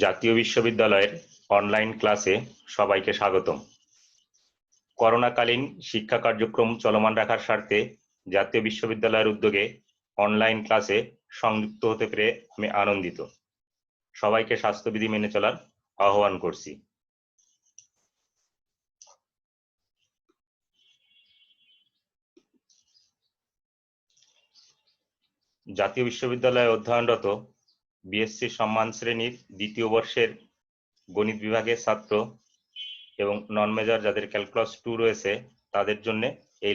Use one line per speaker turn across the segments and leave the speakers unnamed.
জাতীয় বিশ্ববিদ্যালয়ের অনলাইন ক্লাসে সবাইকে স্বাগতম। করোনাকালীন শিক্ষা কার্যক্রম চলমান রাখার স্বার্থে জাতীয় বিশ্ববিদ্যালয়ের উদ্যোগে অনলাইন ক্লাসে সংযুক্ত হতে পেরে আমি আনন্দিত। সবাইকে স্বাস্থ্যবিধি মেনে চলার আহ্বান করছি। জাতীয় বিশ্ববিদ্যালয়ে অধ্যয়নরত বিএসসি সম্মান শ্রেণীর দ্বিতীয় বর্ষের গণিত বিভাগের ছাত্র এবং নন মেজর যাদের ক্যালকুলাস 2 রয়েছে তাদের জন্য এই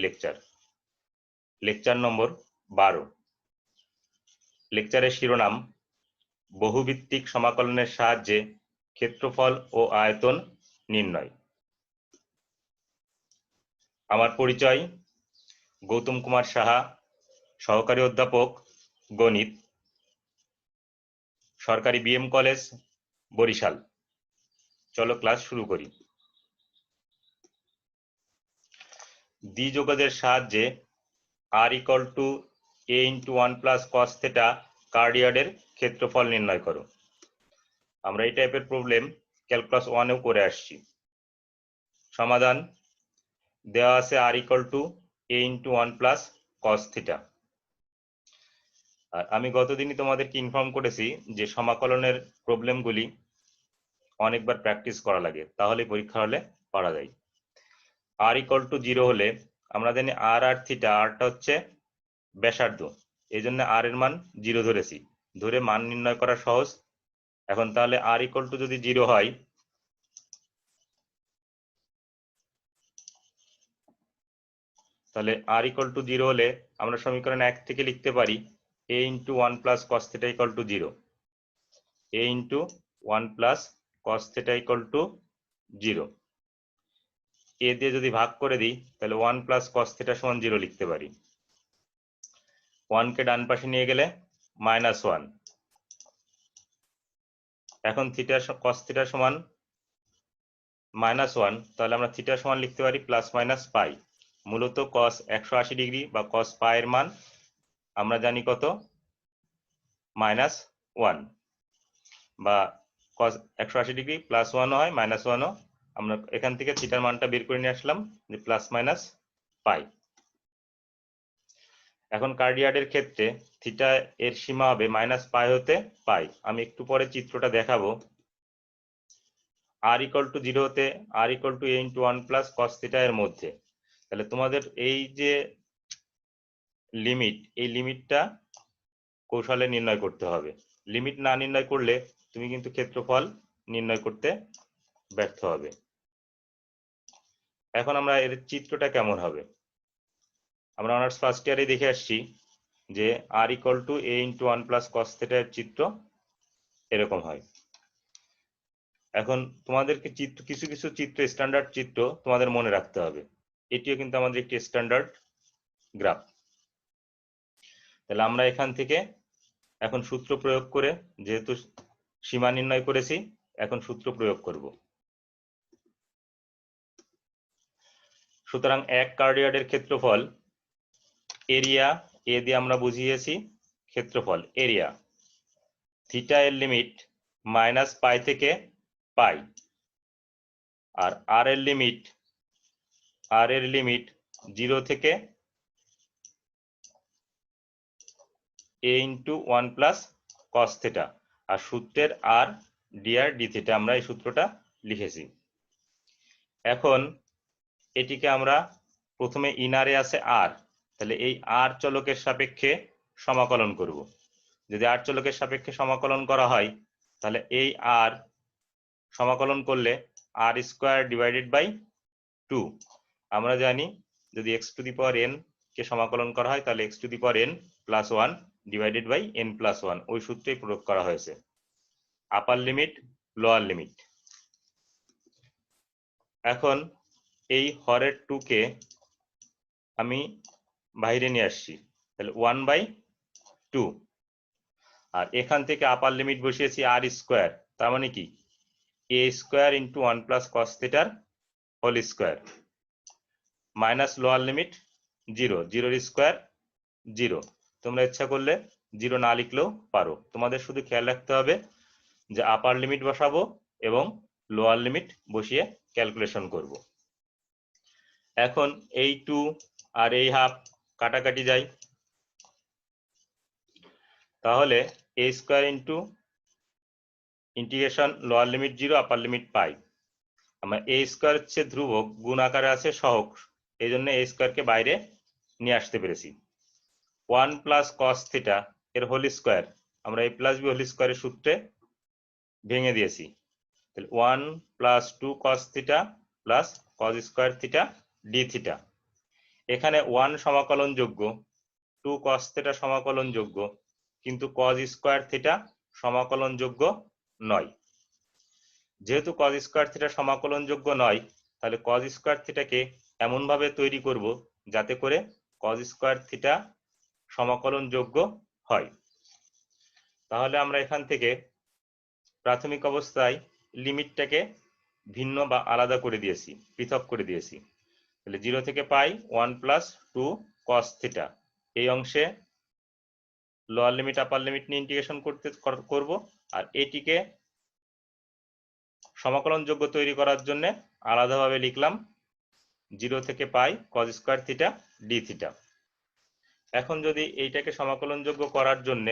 লেকচার নম্বর 12। লেকচারের শিরোনাম বহুভিত্তিক সমাকলনের সাহায্যে ক্ষেত্রফল ও আয়তন নির্ণয়। আমার পরিচয় গৌতম কুমার সাহা, সহকারী অধ্যাপক গণিত, সরকারি বিএম কলেজ বরিশাল। চলো ক্লাস শুরু করি। দ্বিযোগদের সাহায্যে r = a × 1 + cos θ কার্ডিয়াডের ক্ষেত্রফল নির্ণয় করো। আমরা এই টাইপের প্রবলেম ক্যালকুলাস 1-এও করে আসছি। সমাধান দেওয়া আছে r = a × 1 + cos θ। আর আমি গতদিনই তোমাদেরকে ইনফর্ম করেছি যে সমাকলনের প্রবলেমগুলি অনেকবার প্র্যাকটিস করা লাগে, তাহলে পরীক্ষা হলে পারা যায়। r = 0 হলে আমরা জানি r আর θ, rটা হচ্ছে ব্যাসার্ধ, এই জন্য r এর মান 0 ধরেছি, ধরে মান নির্ণয় করা সহজ। এখন তাহলে r = যদি 0 হয়, তাহলে r = 0 হলে আমরা সমীকরণ 1 থেকে লিখতে পারি a × 1 + cos θ = 0। a × 1 + cos θ = 0। a দিয়ে যদি ভাগ করে দিই তাহলে 1 + cos θ = 0 লিখতে পারি। 1 কে ডান পাশে নিয়ে গেলে -1। এখন cos θ সমান -1, তাহলে আমরা θ সমান লিখতে পারি ± π। মূলত cos 180 ডিগ্রি বা cos π এর মান আমরা জানি কত, -1, বা cos 180 ডিগ্রি +1 হয় -1ও। আমরা এখান থেকে থিটার মানটা বের করে নিয়ে আসলাম যে ± π। এখন কার্ডিয়াডের ক্ষেত্রে থিটা এর সীমা হবে -π হতে π। আমি একটু পরে চিত্রটা দেখাবো। r = 0 হতে r = a × 1 + cos θ এর মধ্যে। তাহলে তোমাদের এই যে লিমিট, এই লিমিটটা কৌশলে নির্ণয় করতে হবে। লিমিট না নির্ণয় করলে তুমি কিন্তু ক্ষেত্রফল নির্ণয় করতে ব্যর্থ হবে। এখন আমরা এর চিত্রটা কেমন হবে, আমরা অনার্স ফার্স্ট ইয়ারে দেখে আসছি যে r = a × 1 + cos θ এর চিত্র এরকম হয়। এখন তোমাদেরকে কিছু কিছু চিত্র, স্ট্যান্ডার্ড চিত্র তোমাদের মনে রাখতে হবে। এটিও কিন্তু আমাদের একটি স্ট্যান্ডার্ড গ্রাফ। তাহলে আমরা এখান থেকে এখন সূত্র প্রয়োগ করে, যেহেতু সীমা নির্ণয় করেছি, এখন সূত্র প্রয়োগ করব। সুতরাং এক কার্ডিয়াডের ক্ষেত্রফল এরিয়া, এ দিয়ে আমরা বুঝিয়েছি ক্ষেত্রফল এরিয়া। থিটা এর লিমিট -π থেকে π, আর r এর লিমিট 0 থেকে a × 1 + cos θ। আর সূত্রের r dr dθ আমরা এই সূত্রটা লিখেছি। এখন এটিকে আমরা প্রথমে ইনারে আছে r, তাহলে এই r চলকের সাপেক্ষে সমাকলন করব। যদি r চলকের সাপেক্ষে সমাকলন করা হয় তাহলে এই r সমাকলন করলে r² / 2। আমরা জানি যদি x⁴n কে সমাকলন করা হয় তাহলে x⁴n + 1 / n + 1, ওই সূত্রেই প্রয়োগ করা হয়েছে, আপার লিমিট লোয়ার লিমিট। এখন এই হরের 2 কে আমি বাইরে নিয়ে আসছি, তাহলে 1/2। আর এখান থেকে আপার লিমিট বসিয়েছি r², তার মানে কি a² × 1 + cos θ² minus lower limit 0, 0² 0। তোমরা ইচ্ছা করলে 0 না লিখলেও পারো। তোমাদের শুধু খেয়াল রাখতে হবে যে আপার লিমিট বসাবো এবং লোয়ার লিমিট বসিয়ে ক্যালকুলেশন করব। এখন এই 2 আর এই হাফ কাটাকাটি যায়, তাহলে a square into integration lower limit 0 upper limit pi. আমরা a স্কয়ার হচ্ছে ধ্রুবক, গুণ আকারে আছে সহগ, এই জন্য a স্কয়ারকে বাইরে নিয়ে আসতে পেরেছি। 1 প্লাস কস থিটা এর হোল স্কয়ার আমরা a প্লাস বি হোল স্কয়ারের সূত্রে ভেঙে দিয়েছি। তাহলে 1 plus 2 cos theta plus cos square theta d theta. এখানে 1 সমাকলন যোগ্য, 2 কস থিটা সমাকলন যোগ্য, কিন্তু কস স্কয়ার থিটা সমাকলন যোগ্য নয়। যেহেতু কস স্কয়ার থিটা সমাকলন যোগ্য নয়, তাহলে কস স্কয়ার থিটাকে এমন ভাবে তৈরি করব যাতে করে কস স্কয়ার থিটা সমাকলন যোগ্য হয়। তাহলে আমরা এখান থেকে প্রাথমিক অবস্থায় লিমিটটাকে ভিন্ন বা আলাদা করে দিয়েছি, পৃথক করে দিয়েছি। তাহলে 0 থেকে পাই 1 প্লাস 2 কস থিটা, এই অংশে লোয়ার লিমিট আপার লিমিট নিয়ে ইন্টিগ্রেশন করব, আর এটিকে সমাকলন যোগ্য তৈরি করার জন্য আলাদাভাবে লিখলাম 0 থেকে pi cos square theta d theta. এখন যদি এইটাকে সমাকলন যোগ্য করার জন্য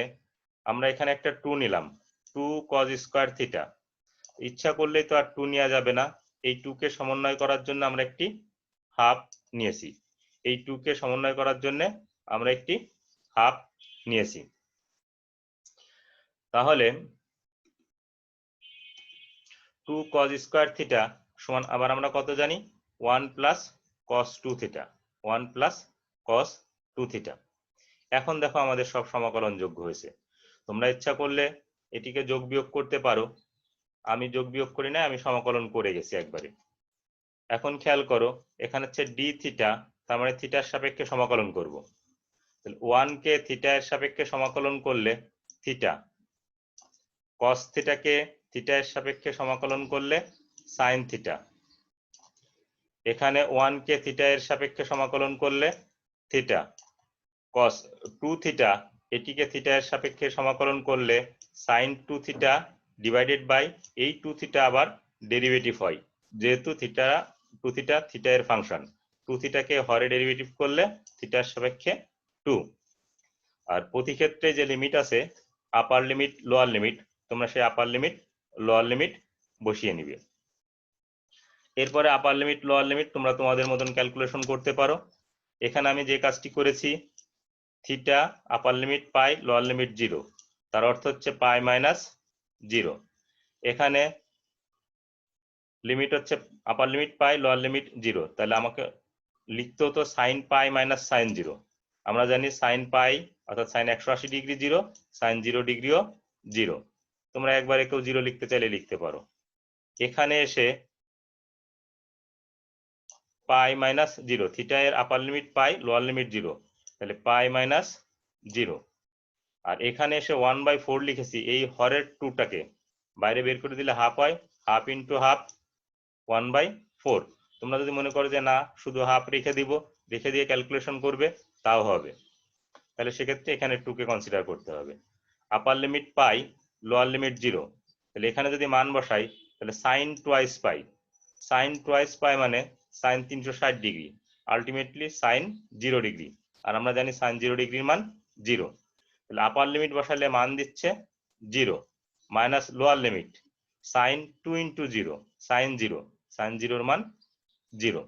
আমরা এখানে একটা 2 নিলাম, 2 কস স্কয়ার থিটা, ইচ্ছা করলেই তো আর 2 নেওয়া যাবে না, এই 2 কে সমন্বয় করার জন্য আমরা একটি হাফ নিয়েছি, এই 2 কে সমন্বয় করার জন্য আমরা একটি হাফ নিয়েছি। তাহলে 2 cos স্কয়ার থিটা সমান আবার আমরা কত জানি 1 plus cos 2 theta, 1 plus cos 2 theta. এখন দেখো আমাদের সব সমাকলন যোগ্য হয়েছে। তোমরা ইচ্ছা করলে এটিকে যোগ বিয়োগ করতে পারো, আমি যোগ বিয়োগ করি না, আমি সমাকলন করে গেছি একবারে। এখন খেয়াল করো এখানে হচ্ছে ডি থিটা, তার মানে থিটার সাপেক্ষে সমাকলন করব। তাহলে 1 কে থিটা এর সাপেক্ষে সমাকলন করলে থিটা, cos থিটাকে থিটা এর সাপেক্ষে সমাকলন করলে sin থিটা, এখানে 1 কে থিটা এর সাপেক্ষে সমাকলন করলে থিটা, cos 2 থিটা এটিকে থিটা এর সাপেক্ষে সমাকলন করলে sin 2 থিটা ডিভাইডেড বাই এই 2 থিটা আবার ডেরিভেটিভ হয়, যেহেতু থিটা 2 থিটা থিটা এর ফাংশন, 2 থিটাকে হরে ডেরিভেটিভ করলে থিটার সাপেক্ষে 2। আর প্রতি ক্ষেত্রে যে লিমিট আছে আপার লিমিট লোয়ার লিমিট, তোমরা সেই আপার লিমিট লোয়ার লিমিট বসিয়ে নিবে। এরপরে আপার লিমিট লোয়ার লিমিট তোমরা তোমাদের মতন ক্যালকুলেশন করতে পারো। এখানে আমি যে কাজটি করেছি, theta upper limit pi lower limit 0, তার অর্থ হচ্ছে পাই মাইনাস 0। এখানে লিমিট হচ্ছে আপার লিমিট পাই লোয়ার লিমিট 0, তাহলে আমাকে লিখতে হতো সাইন পাই মাইনাস সাইন 0। আমরা জানি সাইন পাই অর্থাৎ সাইন 180 ডিগ্রি 0, সাইন 0 ডিগ্রিও 0। তোমরা একবারে কেউ 0 লিখতে চাইলে লিখতে পারো। এখানে এসে পাই মাইনাস 0, থিটা এর আপার লিমিট পাই লোয়ার লিমিট 0, তাহলে পাই মাইনাস 0। আর এখানে এসে 1/4 লিখেছি, এই হরের 2টাকে বাইরে বের করে দিলে হাফ হয়, হাফ ইন্টু হাফ 1/4। তোমরা যদি মনে করো যে না শুধু হাফ রেখে দিব, রেখে দিয়ে ক্যালকুলেশন করবে, তাও হবে। তাহলে সেক্ষেত্রে এখানে 2 কে কনসিডার করতে হবে। Upper limit pi lower limit 0, তাহলে এখানে যদি মান বসাই তাহলে sine twice pi, sine twice pi মানে sine 360 degree, ultimately sine 0 degree, আর আমরা জানি সাইন 0 ডিগ্রির মান 0। তাহলে আপার লিমিট বসালে মান দিচ্ছে 0 minus lower limit sine 2 into 0 sine 0, sine 0 এর মান 0।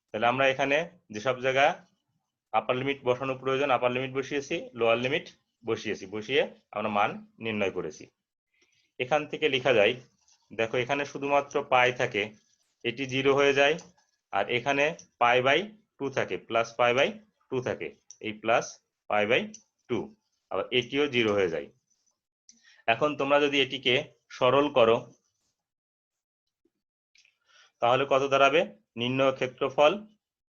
তাহলে আমরা এখানে যেসব জায়গায় আপার লিমিট বসানো প্রয়োজন আপার লিমিট বসিয়েছি, লোয়ার লিমিট বসিয়েছি, বসিয়ে আমরা মান নির্ণয় করেছি। এখান থেকে লেখা যায়, দেখো এখানে শুধুমাত্র পাই থাকে, এটি 0 হয়ে যায়, আর এখানে পাই বাই 2 থাকে, প্লাস পাই বাই 2 থাকে, এই প্লাস পাই বাই 2, আবার এটিও 0 হয়ে যায়। এখন তোমরা যদি এটিকে সরল করো তাহলে কত দাঁড়াবে, নির্ণয় ক্ষেত্রফল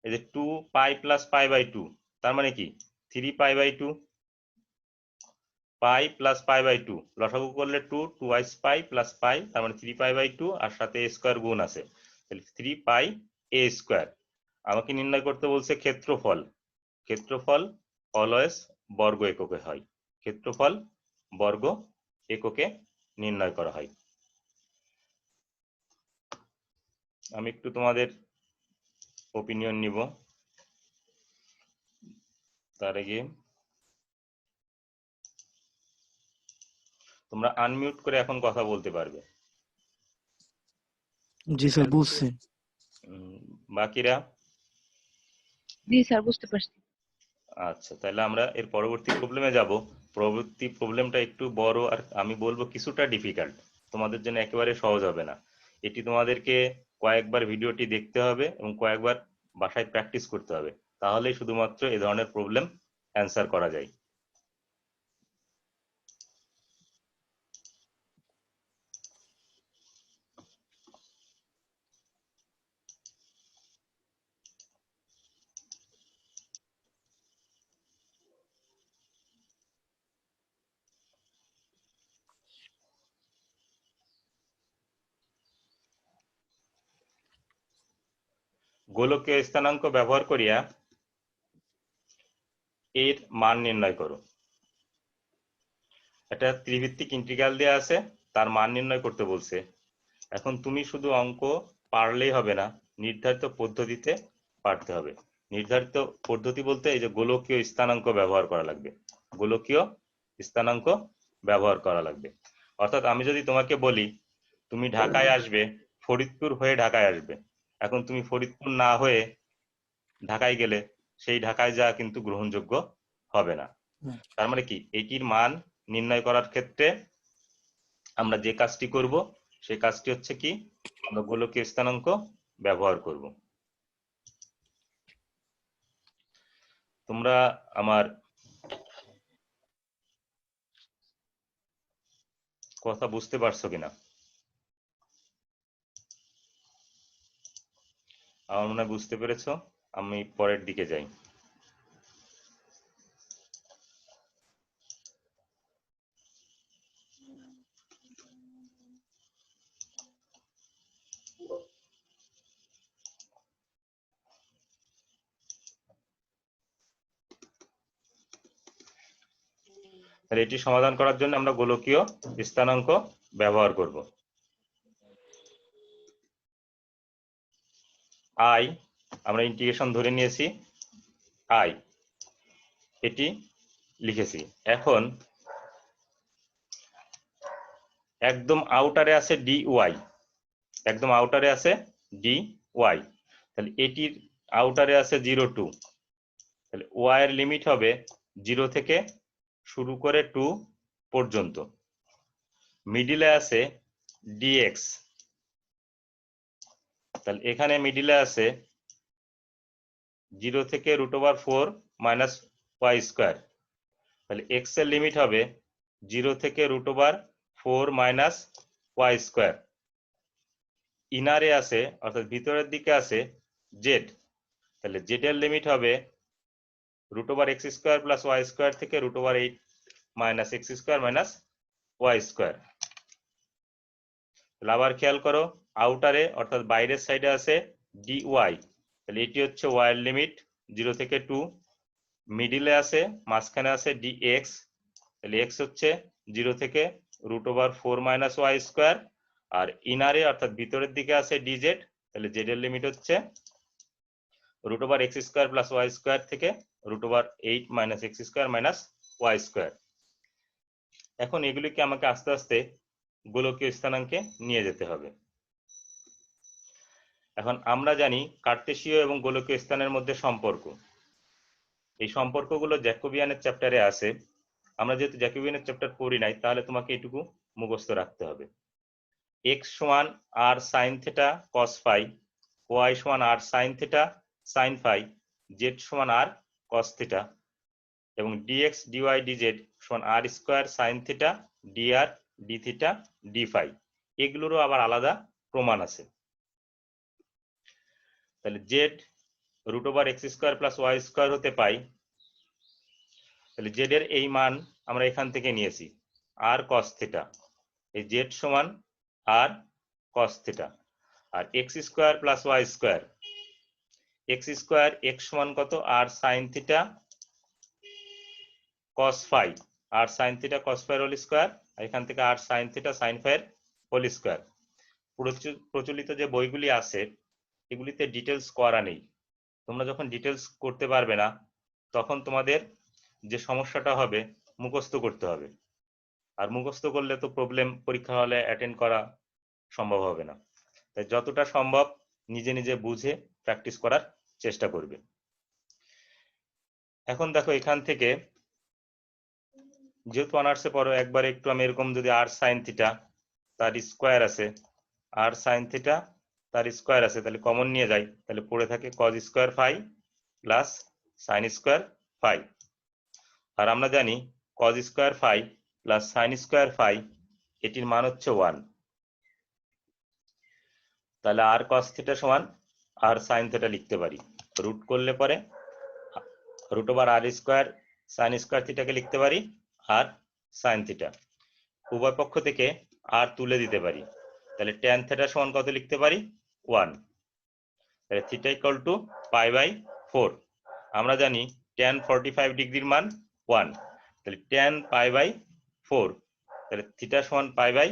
এই যে 2 পাই প্লাস পাই বাই 2, তার মানে কি 3 pi by 2, pi plus pi by 2 লসাগু করলে 2 টুয়াইস পাই প্লাস পাই, তার মানে 3 পাই বাই 2, আর সাথে a স্কয়ার গুণ আছে, তাহলে 3 পাই a স্কয়ার। আমাকে নির্ণয় করতে বলছে ক্ষেত্রফল, ক্ষেত্রফল অলওয়েজ বর্গ এককে হয়, ক্ষেত্রফল বর্গ এককে নির্ণয় করা হয়। আমি একটু তোমাদের ওপিনিয়ন নিব, তার আগে তোমরা আনমিউট করে এখন কথা বলতে পারবে।
জি স্যার বুঝছি।
বাকিরা?
জি স্যার বুঝতে পারছি।
আচ্ছা, তাহলে আমরা এর পরবর্তী প্রবলেমে যাব। পরবর্তী প্রবলেমটা একটু বড় আর আমি বলবো কিছুটা ডিফিকাল্ট, তোমাদের জন্য একেবারে সহজ হবে না। এটি তোমাদেরকে কয়েকবার ভিডিওটি দেখতে হবে এবং কয়েকবার বাসায় প্র্যাকটিস করতে হবে, তাহলেই শুধুমাত্র এই ধরনের প্রবলেম অ্যান্সার করা যায়। গোলকীয় স্থানাঙ্ক ব্যবহার করিয়া এর মান নির্ণয় করো। এটা ত্রিভিত্তিক ইন্টিগ্রাল দেওয়া আছে, তার মান নির্ণয় করতে বলছে। এখন তুমি শুধু অঙ্ক পারলেই হবে না, নির্ধারিত পদ্ধতিতে পারতে হবে। নির্ধারিত পদ্ধতি বলতে এই যে গোলকীয় স্থানাঙ্ক ব্যবহার করা লাগবে, গোলকীয় স্থানাঙ্ক ব্যবহার করা লাগবে। অর্থাৎ আমি যদি তোমাকে বলি তুমি ঢাকায় আসবে, ফরিদপুর হয়ে ঢাকায় আসবে, এখন তুমি ফরিদপুর না হয়ে ঢাকায় গেলে সেই ঢাকায় যাওয়া কিন্তু গ্রহণযোগ্য হবে না। তার মানে কি, এটির মান নির্ণয় করার ক্ষেত্রে আমরা যে কাজটি করব সেই কাজটি হচ্ছে কি, আমরা গোলকীয় স্থানাঙ্ক ব্যবহার করব। তোমরা আমার কথা বুঝতে পারছো কিনা? আমার মনে হয় বুঝতে পেরেছো। আমি পরের দিকে যাই। তাহলে এটি সমাধান করার জন্য আমরা গোলকীয় স্থানাঙ্ক ব্যবহার করব। আই আমরা ইন্টিগ্রেশন ধরে নিয়েছি, আই এটি লিখেছি। এখন একদম আউটারে আছে ডি ওয়াই, একদম আউটারে আছে ডি ওয়াই, তাহলে এটির আউটারে আছে 0 2, তাহলে ওয়াই এর লিমিট হবে 0 থেকে শুরু করে 2 পর্যন্ত। মিডিলে আছে ডিএক্স, তাহলে এখানে মিডিলে আছে 0 থেকে √4 মাইনাস ওয়াই স্কোয়ার, তাহলে এক্স এর লিমিট হবে 0 থেকে √4 মাইনাস ওয়াই স্কোয়ার। ইনারে আছে অর্থাৎ ভিতরের দিকে আছে জেড, তাহলে জেড এর লিমিট হবে √x square plus Y square থেকে √8 minus x square minus Y square. তাহলে আবার খেয়াল করো, আউটারে অর্থাৎ বাইরের সাইডে আছে ডি ওয়াই, তাহলে এটি হচ্ছে ওয়াই এর লিমিট 0 থেকে 2। মিডিলে আছে, মাঝখানে আছে ডিএক্স, তাহলে এক্স হচ্ছে 0 থেকে √4 মাইনাস ওয়াই স্কোয়ার। আর ইনারে অর্থাৎ ভিতরের দিকে আছে ডিজেড, তাহলে জেড এর লিমিট হচ্ছে √x square plus Y square থেকে √8 minus x square minus Y square. এখন এগুলিকে আমাকে আস্তে আস্তে গোলকীয় স্থানাঙ্কে নিয়ে যেতে হবে। এখন আমরা জানি কার্তেশীয় এবং গোলকীয় স্থানের মধ্যে সম্পর্ক, এই সম্পর্কগুলো জ্যাকোবিয়ানের চ্যাপ্টারে আছে। আমরা যেহেতু জ্যাকোবিয়ানের চ্যাপ্টার পড়ি নাই, তাহলে তোমাকে এটুকু মুখস্থ রাখতে হবে। এক্স সমান r sine theta cos phi, y সমান r sine theta sine phi, z সমান আর কস থেটা, এবং ডিএক্স ডিওয়াই ডিজেড সমান আর square sine theta d r d theta d phi. এগুলোরও আবার আলাদা প্রমাণ আছে। তাহলে z √x square plus Y square হতে পাই, তাহলে জেড এর এই মান আমরা এখান থেকে নিয়েছি আর কস থেটা, এই জেড সমান আর কস থেটা। আর x square plus Y square, x square x সমান কত, r sine theta cos phi, whole sine theta cos ফাই হোল স্কোয়ার আর এখান থেকে r sign theta sine phi এর হোল স্কয়ার। প্রচলিত যে বইগুলি আছে এগুলিতে ডিটেলস করা নেই। তোমরা যখন ডিটেলস করতে পারবে না তখন তোমাদের যে সমস্যাটা হবে মুখস্থ করতে হবে, আর মুখস্থ করলে তো প্রবলেম পরীক্ষা হলে অ্যাটেন্ড করা সম্ভব হবে না। তাই যতটা সম্ভব নিজে নিজে বুঝে প্র্যাকটিস করার চেষ্টা করবে। এখন দেখো এখান থেকে যেহেতু অনার্সে পড়ো একবার একটু আমি এরকম যদি আর সাইন থিটা তার স্কোয়ার আছে, আর সাইন থিটা তার স্কোয়ার আছে, তাহলে কমন নিয়ে যাই, তাহলে পড়ে থাকে cos square phi plus sine square phi. আর আমরা জানি cos square phi plus sine square phi এটির মান হচ্ছে 1। তাহলে আর কস থিটা সমান আর সাইন থিটা লিখতে পারি, রুট করলে পরে রুট ওভার আর স্কোয়ার সাইন স্কোয়ার থিটাকে লিখতে পারি আর সাইন থিটা, উভয় পক্ষ থেকে আর তুলে দিতে পারি। তাহলে ট্যান থিটা সমান কত লিখতে পারি 1। তাহলে theta equal to pi by 4। আমরা জানি ট্যান 45 ডিগ্রির মান 1, তাহলে ট্যান পাই বাই 4, তাহলে থিটা সমান পাই বাই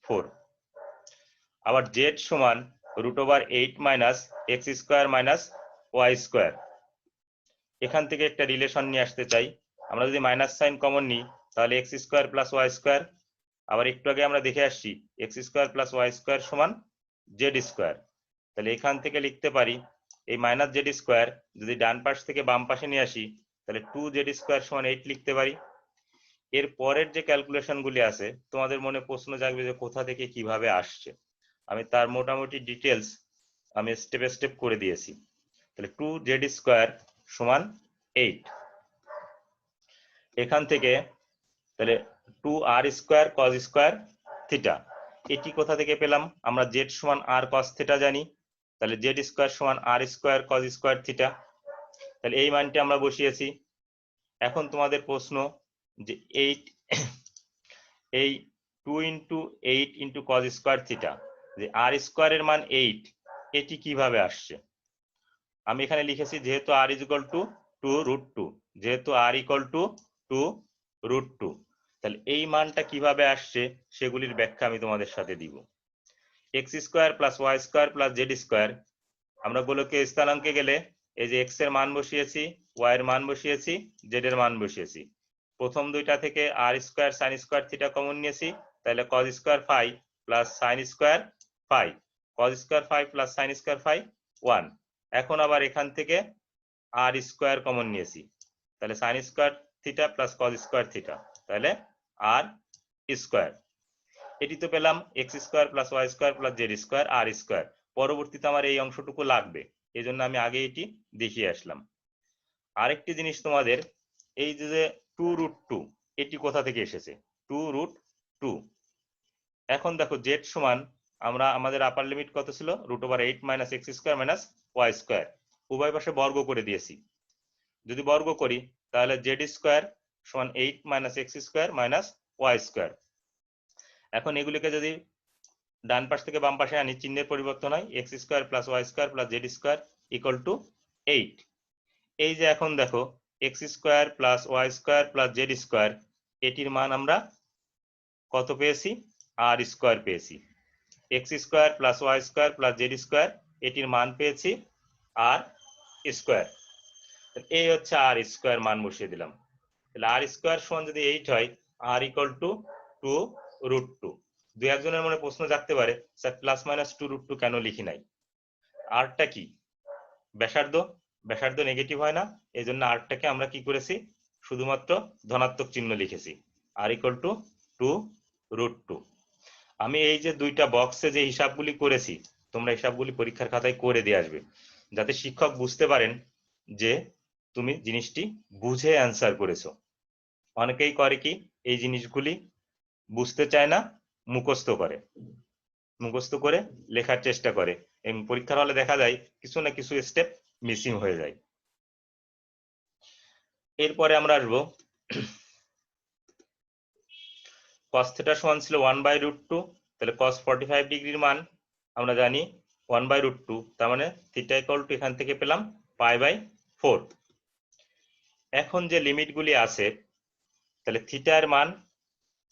4। আবার জেড সমান root over 8 minus x square minus Y square. এখান থেকে একটা রিলেশন নিয়ে আসতে চাই। আমরা যদি মাইনাস সাইন কমন নিই তাহলে x square plus Y square, আবার একটু আগে আমরা দেখে আসছি X square plus Y square সমান জেড স্কোয়ার। তাহলে এখান থেকে লিখতে পারি এই মাইনাস জেড স্কোয়ার যদি ডান পাশ থেকে বাম পাশে নিয়ে আসি তাহলে 2 জেড স্কোয়ার সমান 8 লিখতে পারি। এর পরের যে ক্যালকুলেশন গুলি আছে তোমাদের মনে প্রশ্ন জাগবে যে কোথা থেকে কিভাবে আসছে, আমি তার মোটামুটি ডিটেলস আমি স্টেপ বাই স্টেপ করে দিয়েছি। তাহলে 2 জেড স্কোয়ার সমান 8। এখান থেকে তাহলে 2 আর স্কোয়ার কজ স্কোয়ার থিটা, এটি কোথা থেকে পেলাম? আমরা জেড সমান আর কস থিটা জানি, তাহলে জেড স্কোয়ার সমান আর স্কোয়ার কজ স্কোয়ার থিটা। তাহলে এই মানটি আমরা বসিয়েছি। এখন তোমাদের প্রশ্ন যে 8 এই 2 into 8 into cos square theta, যে আর স্কোয়ারের মান 8, এটি কিভাবে আসছে? আমি এখানে লিখেছি যেহেতু আর ইজ ইকুয়াল টু 2 রুট 2, যেহেতু আর ইকুয়াল টু 2 রুট 2, তাহলে এই মানটা কিভাবে আসছে সেগুলির ব্যাখ্যা আমি তোমাদের সাথে দিব। X square plus Y square plus Z square, আমরা গোলকে স্থানাঙ্কে গেলে এই যে এক্স এর মান বসিয়েছি, ওয়াই এর মান বসিয়েছি, জেড এর মান বসিয়েছি। প্রথম দুইটা থেকে r square sine square theta common নিয়েছি, তাহলে cos square phi plus sine square phi, cos square phi plus sine square phi 1। এখন আবার এখান থেকে আর স্কোয়ার কমন নিয়েছি, তাহলে sine square theta plus cos square theta, তাহলে আর স্কোয়ার। এটি তো পেলাম x square plus Y square plus Z square r square. পরবর্তীতে আমার এই অংশটুকু লাগবে, এই জন্য আমি আগে এটি দেখিয়ে আসলাম। আরেকটি জিনিস তোমাদের, এই যে 2 রুট 2 এটি কোথা থেকে এসেছে? 2 রুট 2। এখন দেখো জেড সমান আমরা আমাদের আপার লিমিট কত ছিল? Root over 8 minus x square minus Y square, উভয় পাশে বর্গ করে দিয়েছি। যদি বর্গ করি তাহলে জেড স্কোয়ার সমান 8 minus x square minus Y square. এখন এগুলিকে যদি ডান পাশ থেকে বাম পাশে আনি, চিহ্নের পরিবর্তন হয়, X square plus Y square plus Z square equal to 8। এই যে এখন দেখো X square plus Y square plus Z square, এটির মান আমরা কত পেয়েছি? আর স্কোয়ার পেয়েছি। X square plus Y square plus Z square, এটির মান পেয়েছি আর স্কোয়ার। এই হচ্ছে আর স্কোয়ার মান বসিয়ে দিলাম। তাহলে আর স্কোয়ার সমান যদি 8 হয়, আর ইকুয়াল টু 2 রুট 2। দুই একজনের মনে প্রশ্ন জাগতে পারে, স্যার প্লাস মাইনাস 2 রুট 2 কেন লিখি নাই? আরটা কি? ব্যাসার্ধ, ব্যাসার্ধ নেগেটিভ হয় না, এই জন্য আরটাকে আমরা কি করেছি? শুধুমাত্র ধনাত্মক চিহ্ন লিখেছি, আর ইকুয়াল টু 2 রুট 2। আমি এই যে দুইটা বক্সে যে হিসাবগুলি করেছি, তোমরা হিসাবগুলি পরীক্ষার খাতায় করে দিয়ে আসবে, যাতে শিক্ষক বুঝতে পারেন যে তুমি জিনিসটি বুঝে অ্যান্সার করেছো। অনেকেই করে কি, এই জিনিসগুলি বুঝতে চায় না, মুখস্থ করে, মুখস্থ করে লেখার চেষ্টা করে, এবং পরীক্ষার হলে দেখা যায় কিছু না কিছু স্টেপ মিসিং হয়ে যায়। এরপরে আমরা আসবো cos থিটা সমান ছিল 1/√2, তাহলে cos 45 ডিগ্রির মান আমরা জানি 1/√2, তার মানে থিটা ইকুয়াল টু এখান থেকে পেলাম π/4। এখন যে লিমিটগুলি আছে, তাহলে থিটার মান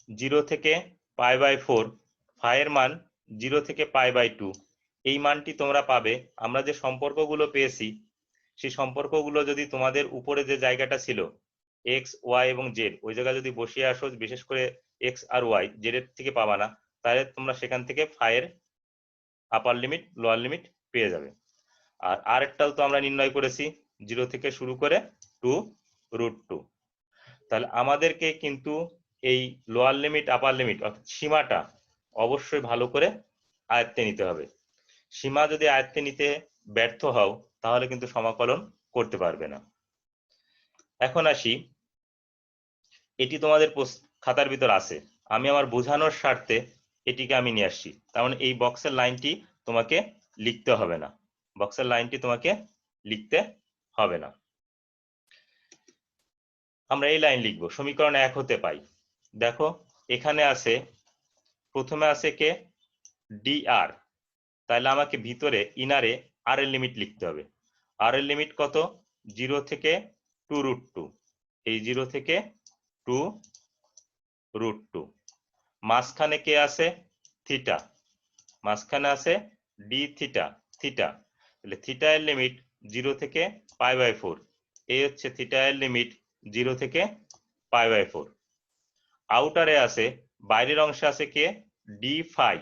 0 থেকে π/4, ফাই এর মান 0 থেকে π/2, এই মানটি তোমরা পাবে। আমরা যে সম্পর্কগুলো পেয়েছি সেই সম্পর্কগুলো যদি তোমাদের উপরে যে জায়গাটা ছিল এক্স ওয়াই এবং জেড, ওই জায়গায় যদি বসিয়ে আসো, বিশেষ করে এক্স আর ওয়াই, জেড এর থেকে পাবা না, তাহলে তোমরা সেখান থেকে ফাই এর আপার লিমিট লোয়ার লিমিট পেয়ে যাবে। আর আরেকটাও তো আমরা নির্ণয় করেছি 0 থেকে শুরু করে 2√2। তাহলে আমাদেরকে কিন্তু এই লোয়ার লিমিট আপার লিমিট অর্থাৎ সীমাটা অবশ্যই ভালো করে আয়ত্তে নিতে হবে। সীমা যদি আয়ত্তে নিতে ব্যর্থ হও তাহলে কিন্তু সমাকলন করতে পারবে না। এখন আসি, এটি তোমাদের খাতার ভিতর আছে, আমি আমার বোঝানোর স্বার্থে এটিকে আমি নিয়ে আসছি। তার মানে এই বক্সের লাইনটি তোমাকে লিখতে হবে না, বক্সের লাইনটি তোমাকে লিখতে হবে না। আমরা এই লাইন লিখবো, সমীকরণ 1 হতে পাই। দেখো এখানে আছে, প্রথমে আছে কে ডি আর, তাহলে আমাকে ভিতরে ইনারে আর এর লিমিট লিখতে হবে। আর এর লিমিট কত? 0 থেকে 2√2, এই 0 থেকে 2√2। মাঝখানে কে আছে? থিটা, মাঝখানে আছে ডি থিটা, থিটা, তাহলে থিটা এর লিমিট 0 থেকে π/4, এই হচ্ছে থিটা এর লিমিট 0 থেকে π/4। আউটারে আছে, বাইরের অংশে আছে কে ডি ফাই,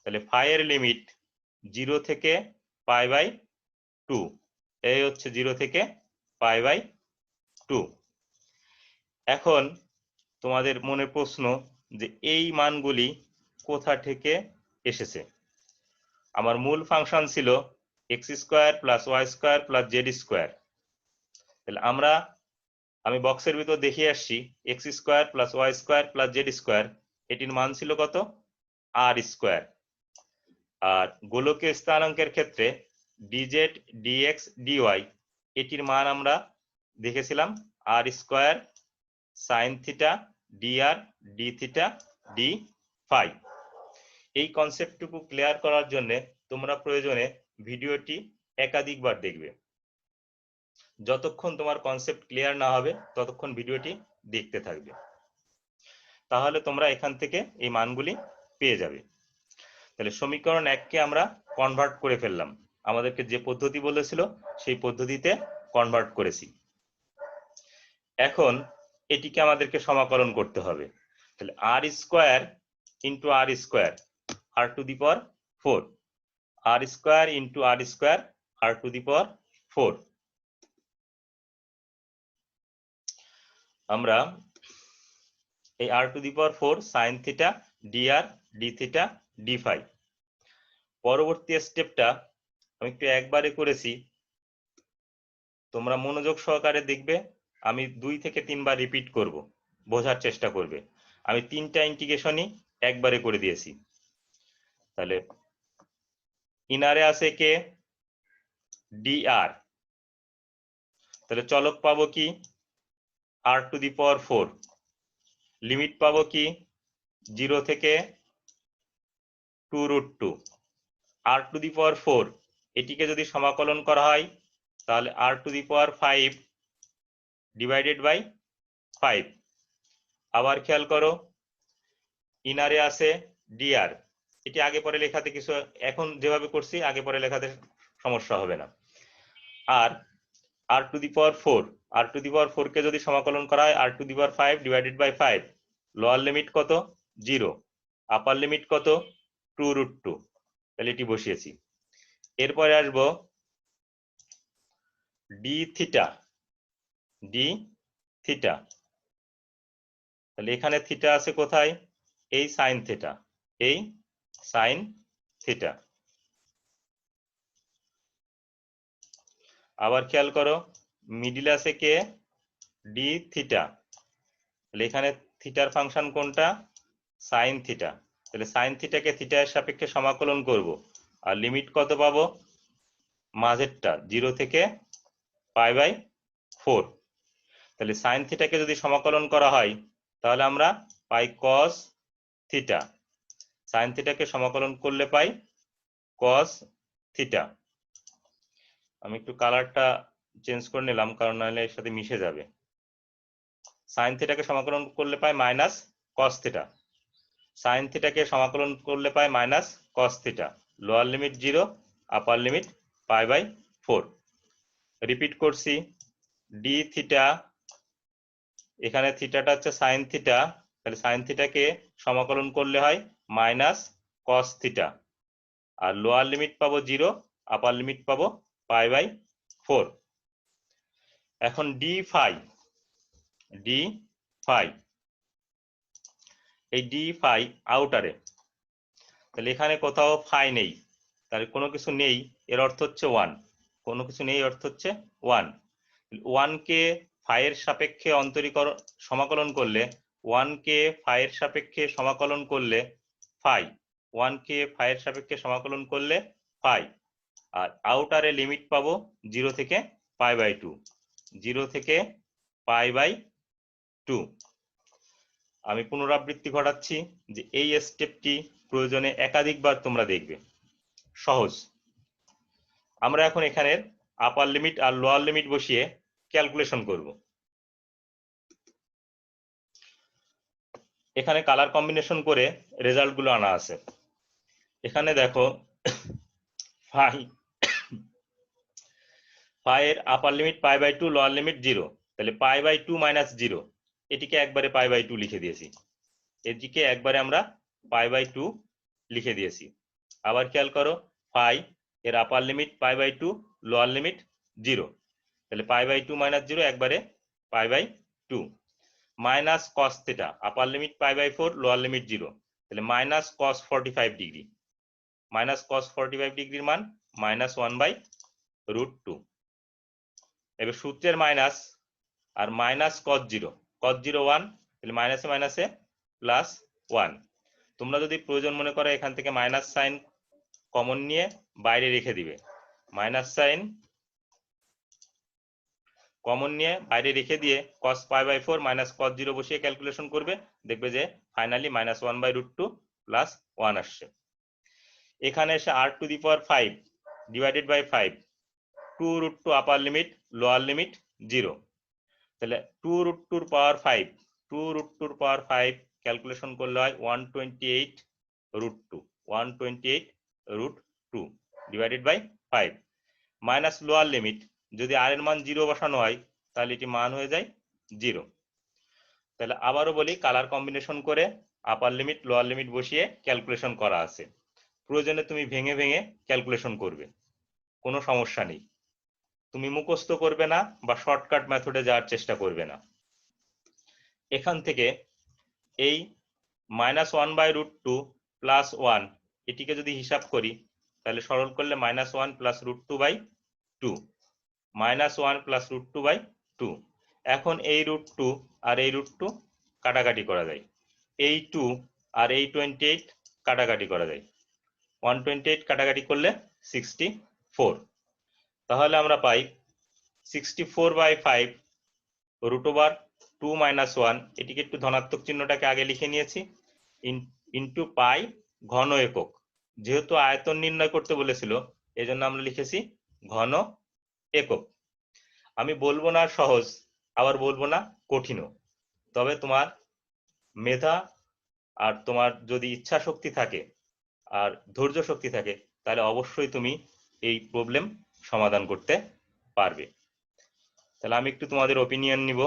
তাহলে ফাই এর লিমিট 0 থেকে π/2, এই হচ্ছে 0 থেকে π/2। এখন তোমাদের মনে প্রশ্ন যে এই মানগুলি কোথা থেকে এসেছে? আমার মূল ফাংশন ছিল x² + y² + z², তাহলে আমি বক্সের ভিতর দেখিয়ে আসছি x² + y² + z², এটির মান ছিল কত? r²। আর গোলকীয় স্থানাঙ্কের ক্ষেত্রে dz dx dy, এটির মান আমরা দেখেছিলাম r² sin θ dr dθ dφ। এই কনসেপ্টটুকু ক্লিয়ার করার জন্য তোমরা প্রয়োজনে ভিডিওটি একাধিকবার দেখবে। যতক্ষণ তোমার কনসেপ্ট ক্লিয়ার না হবে ততক্ষণ ভিডিওটি দেখতে থাকবে, তাহলে তোমরা এখান থেকে এই মানগুলি পেয়ে যাবে। তাহলে সমীকরণ 1 কে আমরা কনভার্ট করে ফেললাম, আমাদেরকে যে পদ্ধতি বলেছিল সেই পদ্ধতিতে কনভার্ট করেছি। এখন এটিকে আমাদেরকে সমাকলন করতে হবে। তাহলে r² * r² r⁴, r² * r² r⁴। আমরা এই r⁴ sin θ dr dθ dφ, পরবর্তী স্টেপটা আমি একটু একবারে করেছি, তোমরা মনোযোগ সহকারে দেখবে। আমি 2 থেকে 3 বার রিপিট করব, বোঝার চেষ্টা করবে। আমি 3টা ইন্টিগ্রেশনই একবারে করে দিয়েছি। তাহলে ইনারে আছে কে dr, তাহলে চলক পাবো কি r⁴, লিমিট পাবো কি 0 থেকে 2√2। r⁴ এটিকে যদি সমাকলন করা হয় তাহলে r⁵ ডিভাইডেড বাই 5। আবার খেয়াল করো, ইনারে আছে dr, এটি আগে পরে লেখাতে কিছু, এখন যেভাবে করছি আগে পরে লেখাতে সমস্যা হবে না। আর r⁴ কে যদি সমাকলন করা হয় r⁵ divided by 5, lower limit কত? 0, আপার লিমিট কত? 2√2, তাহলে এটি বসিয়েছি। এরপরে আসবো dθ, তাহলে এখানে থিটা আছে কোথায়? এই সাইন θ, এই সাইন θ। আবার খেয়াল করো, মিডিল আছে কে dθ, তাহলে এখানে থিটার ফাংশন কোনটা? সাইন θ, তাহলে সাইন থিটাকে থিটা এর সাপেক্ষে সমাকলন করব, আর লিমিট কত পাবো? মাঝেরটা 0 থেকে π/4, তাহলে সাইন থিটাকে যদি সমাকলন করা হয় তাহলে আমরা পাই cos θ, সাইন থিটাকে সমাকলন করলে পাই cos θ। আমি একটু কালারটা চেঞ্জ করে নিলাম কারণ নাহলে এর সাথে মিশে যাবে। সাইন থিটাকে সমাকলন করলে পাই কস থিটা, সাইন থিটাকে সমাকলন করলে পাই minus cos theta, lower limit 0, upper limit π/4। Repeat করছি, ডি থিটা, এখানে থিটাটা হচ্ছে সাইন থিটা, তাহলে সাইন থিটাকে সমাকলন করলে হয় মাইনাস কস থিটা, আর লোয়ার লিমিট পাবো 0, আপার লিমিট পাবো π/4। এখন ডি ফাই, এই ডি ফাই আউটারে, তাহলে এখানে কোথাও ফাই নেই, তাহলে কোনো কিছু নেই, এর অর্থ হচ্ছে 1, কোনো কিছু নেই অর্থ হচ্ছে 1। 1 কে ফাইয়ের সাপেক্ষে সমাকলন করলে, 1 কে ফাইয়ের সাপেক্ষে সমাকলন করলে ফাই, 1 কে ফাইয়ের সাপেক্ষে সমাকলন করলে ফাই, আর আউটারে লিমিট পাবো 0 থেকে π/2, 0 থেকে π/2। আমি পুনরাবৃত্তি ঘটাচ্ছি যে এই স্টেপটি প্রয়োজনে একাধিকবার তোমরা দেখবে, সহজ। আমরা এখন এখানের আপার লিমিট আর লোয়ার লিমিট বসিয়ে ক্যালকুলেশন করব। এখানে কালার কম্বিনেশন করে রেজাল্ট গুলো আনা আছে। এখানে দেখো ফাই এর আপার লিমিট π/2, লোয়ার লিমিট 0, তাহলে π/2 - 0, এটিকে একবারে π/2 লিখে দিয়েছি, এদিকে একবারে আমরা π/2 লিখে দিয়েছি। আবার খেয়াল করো, ফাই এর আপার লিমিট π/2, লোয়ার লিমিট 0, তাহলে π/2 - 0 একবারে π/2, minus cos theta, upper limit π/4, lower limit 0, তাহলে minus cos 45 degree, minus cos 45 ডিগ্রির মান -1/√2। এবার সূত্রের মাইনাস আর মাইনাস কস 0, কস 0 1, তাহলে মাইনাসে মাইনাসে প্লাস 1। তোমরা যদি প্রয়োজন মনে করো এখান থেকে মাইনাস সাইন কমন নিয়ে বাইরে রেখে দিবে, মাইনাস সাইন কমন নিয়ে বাইরে রেখে দিয়ে cos π/4 মাইনাস cos 0 বসিয়ে ক্যালকুলেশন করবে, দেখবে যে ফাইনালি -1/√2 প্লাস 1 আসছে। এখানে এসে r⁵ divided by 5, 2√2 upper limit, lower limit 0, তাহলে 2√2 পাওয়ার 5, 2√2 পাওয়ার 5 ক্যালকুলেশন করলে হয় 128√2, 128√2 divided by 5, minus lower limit, যদি আর এর মান 0 বসানো হয় তাহলে এটি মান হয়ে যায় 0। তাহলে আবারও বলি, কালার কম্বিনেশন করে আপার লিমিট লোয়ার লিমিট বসিয়ে ক্যালকুলেশন করা আছে, প্রয়োজনে তুমি ভেঙে ভেঙে ক্যালকুলেশন করবে, কোনো সমস্যা নেই। তুমি মুখস্থ করবে না বা শর্টকাট মেথডে যাওয়ার চেষ্টা করবে না। এখান থেকে এই -1/√2 প্লাস 1 এটিকে যদি হিসাব করি তাহলে সরল করলে -1 + √2/2, -1 + √2/2। এখন এই √2 আর এই √2 কাটাকাটি করা যায়, এই 2 আর এই 28 কাটাকাটি করা যায়, 128 কাটাকাটি করলে 64। তাহলে আমরা পাই 64/5 √2 - 1, এটিকে একটু ধনাত্মক চিহ্নটাকে আগে লিখে নিয়েছি, ইন্টু পাই ঘন একক, যেহেতু আয়তন নির্ণয় করতে বলেছিল এজন্য আমরা লিখেছি ঘন একক। আমি বলবো না সহজ, আবার বলবো না কঠিনও, তবে তোমার মেধা আর তোমার যদি ইচ্ছা শক্তি থাকে আর ধৈর্য শক্তি থাকে তাহলে অবশ্যই তুমি এই প্রবলেম সমাধান করতে পারবে। তাহলে আমি একটু তোমাদের ওপিনিয়ন নিব।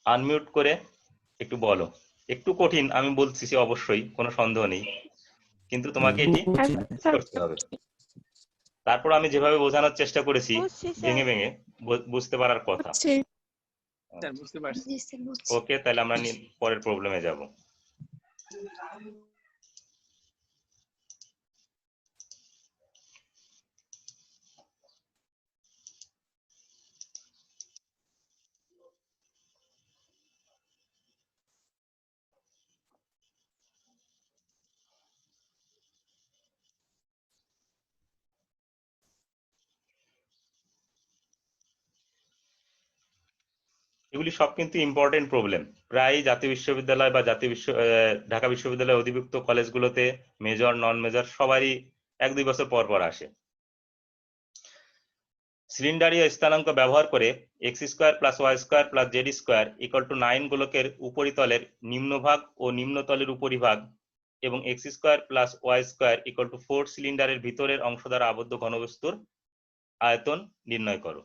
আনমিউট করে একটু বলো, একটু কঠিন আমি বলছি অবশ্যই, কোনো সন্দেহ নেই, কিন্তু তোমাকে এটি করতে হবে। তারপর আমি যেভাবে বোঝানোর চেষ্টা করেছি ভেঙে ভেঙে বুঝতে পারার কথা। ওকে, তাহলে আমরা পরের প্রবলেমে যাব। এগুলি সব কিন্তু ইম্পর্টেন্ট প্রবলেম, প্রায় জাতীয় বিশ্ববিদ্যালয় বা ঢাকা বিশ্ববিদ্যালয়ের অধিভুক্ত কলেজগুলোতে মেজর নন মেজর সবারই 1-2 বছর পর পর আসে। সিলিন্ডারীয় স্থানাঙ্ক ব্যবহার করে X square plus Y square plus Z square equal to 9 গোলকের উপরিতলের নিম্নভাগ ও নিম্নতলের উপরিভাগ এবং X square plus Y square equal to 4 সিলিন্ডারের ভিতরের অংশ দ্বারা আবদ্ধ ঘনবস্তুর আয়তন নির্ণয় করো।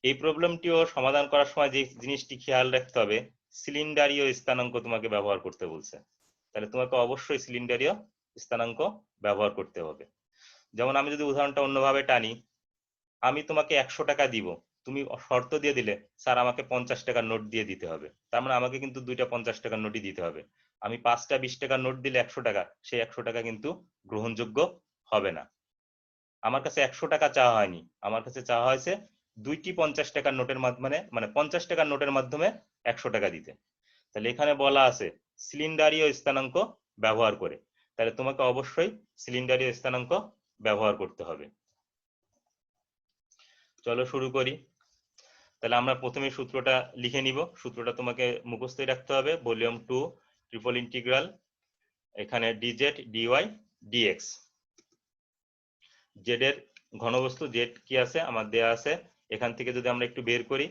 এই প্রবলেমটিও সমাধান করার সময় যে জিনিসটি খেয়াল রাখতে হবে, সিলিন্ডারীয় স্থানাঙ্ক তোমাকে ব্যবহার করতে বলছে, তাহলে তোমাকে অবশ্যই সিলিন্ডারীয় স্থানাঙ্ক ব্যবহার করতে হবে। যেমন আমি যদি উদাহরণটা অন্যভাবে টানি, আমি তোমাকে 100 টাকা দিব, তুমি শর্ত দিয়ে দিলে স্যার আমাকে 50 টাকার নোট দিয়ে দিতে হবে, তার মানে আমাকে কিন্তু 2টা 50 টাকার নোটই দিতে হবে। আমি 5টা 20 টাকার নোট দিলে 100 টাকা, সেই 100 টাকা কিন্তু গ্রহণযোগ্য হবে না। আমার কাছে 100 টাকা চাওয়া হয়নি, আমার কাছে চাওয়া হয়েছে 2টি 50 টাকার নোটের মাধ্যমে, মানে 50 টাকার নোটের মাধ্যমে 100 টাকা দিতে। তাহলে এখানে বলা আছে সিলিন্ডারীয় স্থানাঙ্ক ব্যবহার করে, তাহলে তোমাকে অবশ্যই সিলিন্ডারীয় স্থানাঙ্ক ব্যবহার করতে হবে। চলো শুরু করি। তাহলে আমরা প্রথমে সূত্রটা লিখে নিব। সূত্রটা তোমাকে মুখস্থই রাখতে হবে। ভলিউম 2 ট্রিপল ইন্টিগ্রাল, এখানে ডিজেড ডিওয়াই ডিএক্স। জেড এর ঘনবস্তু জেড কি আছে আমার দেয়া আছে, এখান থেকে যদি আমরা একটু বের করি,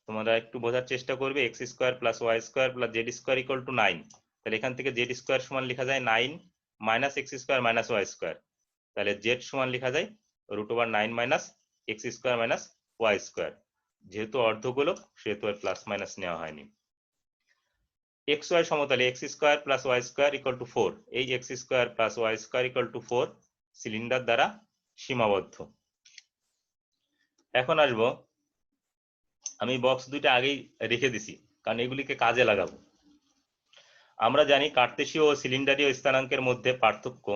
তোমরা একটু বোঝার চেষ্টা করবে। X square plus Y square plus Z square equal to 9। তাহলে এখান থেকে জেড স্কোয়ার সমান লেখা যায় 9 minus x square minus Y square. তাহলে জেড সমান লেখা যায় √9 minus x square minus Y square. যেহেতু অর্ধগোলক সেহেতু আর প্লাস মাইনাস নেওয়া হয়নি। এক্স ওয়াই সমতলে X square plus Y square equal to 4, এই X square plus Y square equal to 4 cylinder দ্বারা সীমাবদ্ধ। এখন আসবো, আমি বক্স দুইটা আগেই রেখে দিছি কারণ এগুলিকে কাজে লাগাবো। আমরা জানি কার্তেশীয় ও সিলিন্ডারীয় স্থানাঙ্কের মধ্যে পার্থক্য।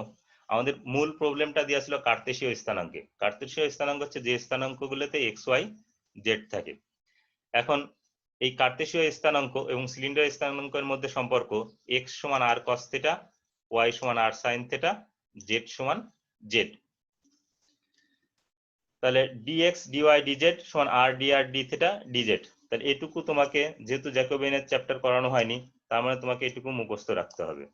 আমাদের মূল প্রবলেমটা দেওয়া ছিল কার্তেশীয় স্থানাঙ্কে। কার্তেশীয় স্থানাঙ্ক হচ্ছে যে স্থানাঙ্কগুলোতে এক্স ওয়াই জেড থাকে। এখন এই কার্তেশীয় স্থানাঙ্ক এবং সিলিন্ডার স্থানাঙ্কের মধ্যে সম্পর্ক এক্স সমান আর কস থিটা, ওয়াই সমান আর সাইন থিটা, জেড সমান জেড। তাহলে ডিএক্স ডিওয়াই ডিজেড সমান আর ডি আর ডি থিটা ডিজেড। তাহলে এটুকু তোমাকে, যেহেতু জ্যাকোবিয়ানের চ্যাপ্টার করানো হয়নি, তার মানে তোমাকে এটুকু মুখস্থ রাখতে হবে।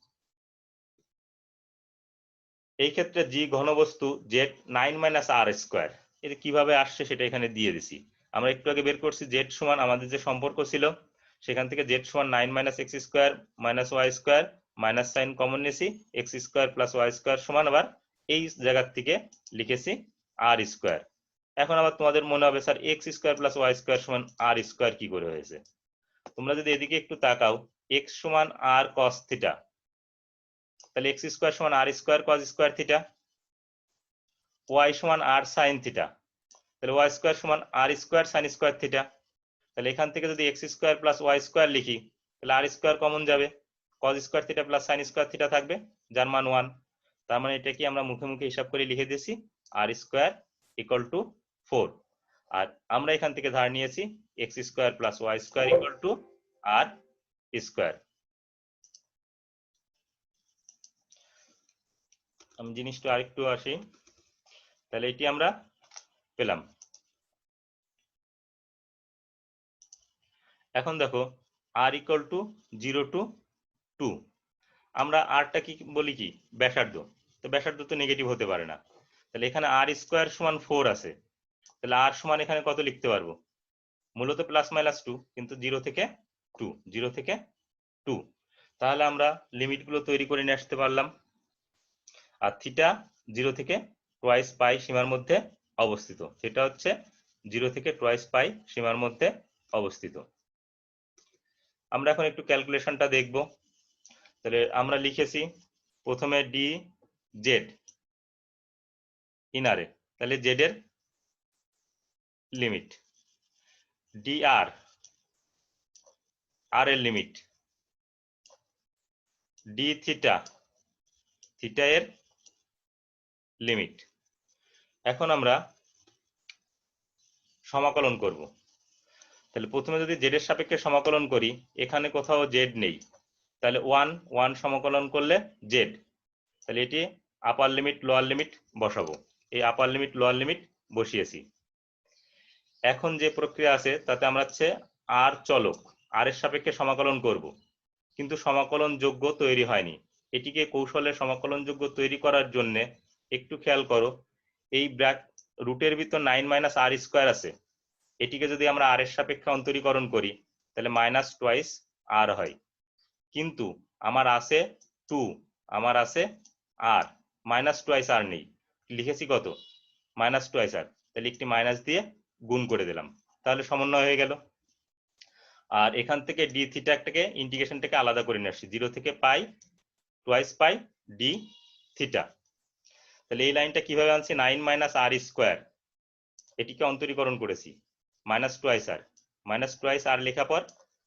এই ক্ষেত্রে জি ঘনবস্তু জেড 9 মাইনাস আর স্কোয়ার, এটা কিভাবে আসছে সেটা এখানে দিয়ে দিছি। আমরা একটু আগে বের করছি জেড সমান আমাদের যে সম্পর্ক ছিল সেখান থেকে জেড সমান 9 minus x square minus Y square, minus sine common নিয়েছি, x square plus Y square সমান আবার এই জায়গা থেকে লিখেছি আর স্কোয়ার। এখন আবার তোমাদের মনে হবে sir X square plus Y square সমান আর স্কোয়ার কি করে হয়েছে। তোমরা যদি এদিকে একটু তাকাও, এক্স সমান আর কস থিটা, তাহলে এক্স স্কোয়ার সমান আর square cos square theta, y সমান আর সাইন থিটা, তাহলে ওয়াই স্কোয়ার সমান আর স্কোয়ার সাইন স্কোয়ার থিটা। তাহলে এখান থেকে যদি x square plus Y square লিখি তাহলে আর স্কোয়ার কমন যাবে, cos square theta plus sine square theta থাকবে যার মান 1। তার মানে এটা কি আমরা মুখে মুখে হিসাব করে লিখে দিয়েছি আর স্কোয়ার ইকুয়াল টু 4। আর আমরা এখান থেকে ধার নিয়েছি x square plus Y square equal to R square. আমি জিনিসটা আরেকটু আসি, তাহলে এটি আমরা পেলাম। এখন দেখো আর ইকুয়াল টু 0 টু 2, আমরা আরটা কি বলি কি ব্যাসার্ধ, তো ব্যাসার্ধ তো নেগেটিভ হতে পারে না। তাহলে এখানে আর স্কোয়ার সমান 4 আছে, তাহলে আর সমান এখানে কত লিখতে পারবো, মূলত প্লাস মাইনাস 2, কিন্তু 0 থেকে 2, 0 থেকে 2। তাহলে আমরা লিমিটগুলো তৈরি করে নিয়ে আসতে পারলাম। আর থিটা 0 থেকে টোয়াইস পাই সীমার মধ্যে অবস্থিত, থিটা হচ্ছে 0 থেকে টোয়াইস পাই সীমার মধ্যে অবস্থিত। আমরা এখন একটু ক্যালকুলেশনটা দেখব। তাহলে আমরা লিখেছি প্রথমে ডি জেড ইনারে, তাহলে জেড এর লিমিট, ডি আর আর এর লিমিট, ডি থিটা থিটা এর লিমিট। এখন আমরা সমাকলন করব। তাহলে প্রথমে যদি জেড এর সাপেক্ষে সমাকলন করি, এখানে কোথাও জেড নেই, তাহলে 1 সমাকলন করলে জেড, তাহলে এটি আপার লিমিট লোয়ার লিমিট বসাবো। এই আপার লিমিট লোয়ার লিমিট বসিয়েছি। এখন যে প্রক্রিয়া আছে তাতে আমরা হচ্ছে আর চলক আর এর সাপেক্ষে সমাকলন করব, কিন্তু সমাকলন যোগ্য তৈরি হয়নি। এটিকে কৌশলে সমাকলন যোগ্য তৈরি করার জন্য একটু খেয়াল করো, এই রুটের ভিতর 9 মাইনাস আর স্কোয়ার আছে, এটিকে যদি আমরা আর এর সাপেক্ষে অন্তরীকরণ করি তাহলে মাইনাস টোয়াইস আর হয়। কিন্তু আমার আছে 2, আমার আছে আর, মাইনাস টোয়াইস আর নেই, লিখেছি কত মাইনাস টোয়াইস আর, তাহলে একটি মাইনাস দিয়ে গুণ করে দিলাম, তাহলে সমন্বয় হয়ে গেল। আর এখান থেকে ডি থিটাটাকে ইন্টিগ্রেশনটাকে আলাদা করে নিয়ে আসছি, 0 থেকে পাই টোয়াইস পাই ডি থিটা। তাহলে এই লাইনটা কিভাবে আনছি, 9 মাইনাস আর স্কোয়ার, এটিকে অন্তরীকরণ করেছি মাইনাস টোয়াইস আর লেখা পর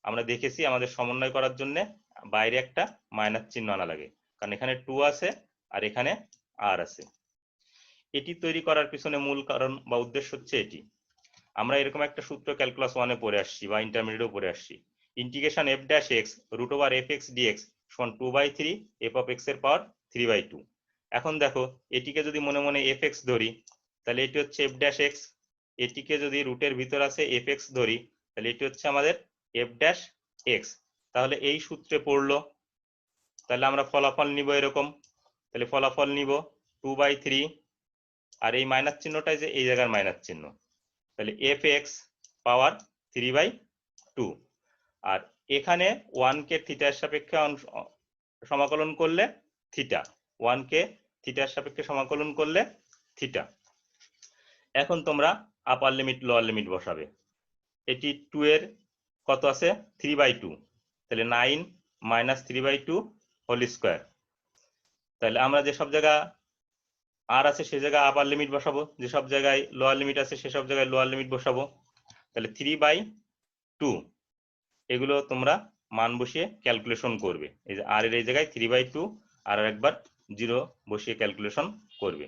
আমরা দেখেছি আমাদের সমন্বয় করার জন্য বাইরে একটা মাইনাস চিহ্ন আনা লাগে, কারণ এখানে 2 আছে আর এখানে আর আছে। এটি তৈরি করার পিছনে মূল কারণ বা উদ্দেশ্য হচ্ছে এটি, আমরা এরকম একটা সূত্র ক্যালকুলাস 1-এ পড়ে আসছি বা ইন্টারমিডিয়েটেও পড়ে আসছি, integration F dash X root over F X DX সমান 2/3 এফ অফ এক্স এর পাওয়ার 3/2। এখন দেখো এটিকে যদি মনে মনে এফ এক্স ধরি তাহলে এটি হচ্ছে এফ ড্যাশ এক্স, এটিকে যদি রুটের ভিতর আছে এফ এক্স ধরি তাহলে এটি হচ্ছে আমাদের এফ ড্যাশ এক্স। তাহলে এই সূত্রে পড়লো, তাহলে আমরা ফলাফল নিব এরকম, তাহলে ফলাফল নিব 2/3 আর এই মাইনাস চিহ্নটাই যে এই জায়গার মাইনাস চিহ্ন, তাহলে এফ এক্স পাওয়ার 3/2। আর এখানে 1 কে থিটার সাপেক্ষে সমাকলন করলে থিটা, 1 কে থিটার সাপেক্ষে সমাকলন করলে থিটা। এখন তোমরা আপার লিমিট লোয়ার লিমিট বসাবে, এটি 2 এর কত আছে 3/2, তাহলে 9 মাইনাস 3/2 হোল স্কোয়ার। তাহলে আমরা যে সব জায়গা আর আছে সে জায়গায় আপার লিমিট বসাবো, যে সব জায়গায় লোয়ার লিমিট আছে সে সব জায়গায় লোয়ার লিমিট বসাবো। তাহলে 3/2 এগুলো তোমরা মান বসিয়ে ক্যালকুলেশন করবে, এই যে আর এর এই জায়গায় 3/2 আর একবার 0 বসিয়ে ক্যালকুলেশন করবে।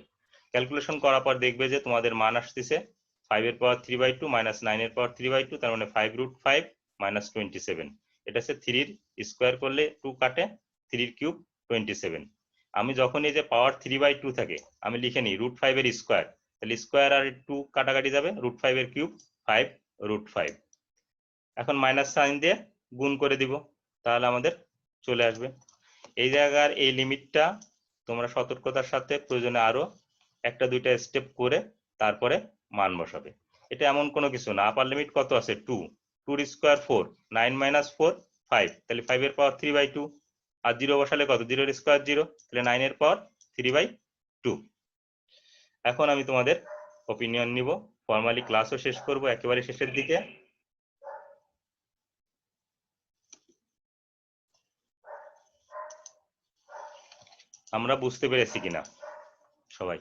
ক্যালকুলেশন করার পর দেখবে যে তোমাদের মান আসতেছে 5 এর পাওয়ার 3/2 মাইনাস 9 এর পাওয়ার 3/2, তার মানে 5√5 মাইনাস 27। এটা হচ্ছে 3 এর স্কোয়ার করলে 2 কাটে, 3 এর কিউব 27। আমি যখন এই যে পাওয়ার 3/2 থাকে আমি লিখে নিই √5 এর স্কোয়ার, তাহলে স্কোয়ার আর 2 কাটাকাটি যাবে, √5 এর কিউব 5√5। এখন মাইনাস সাইন দিয়ে গুণ করে দিব, তাহলে আমাদের চলে আসবে। এই জায়গার এই লিমিটটা তোমরা সতর্কতার সাথে প্রয়োজনে আরো 1-2টা স্টেপ করে তারপরে মান বসাবে। এটা এমন কোনো কিছু না, আপার লিমিট কত আছে 2, 2 এর স্কোয়ার 4, 9 মাইনাস 4 5, তাহলে 5 এর পাওয়ার 3/2 আর 0 বসালে কত, 0 এর স্কোয়ার 0, তাহলে 9 এর পাওয়ার 3/2। এখন আমি তোমাদের অপিনিয়ন নিব, ফর্মালি ক্লাসও শেষ করব একেবারে শেষের দিকে। আমরা বুঝতে পেরেছি কিনা সবাই?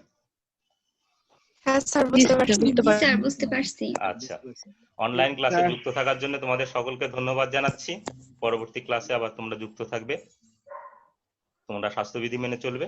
হ্যাঁ স্যার বুঝতে পারছি।
স্যার বুঝতে পারছি।
আচ্ছা, অনলাইন ক্লাসে যুক্ত থাকার জন্য তোমাদের সকলকে ধন্যবাদ জানাচ্ছি। পরবর্তী ক্লাসে আবার তোমরা যুক্ত থাকবে, তোমরা স্বাস্থ্যবিধি মেনে চলবে।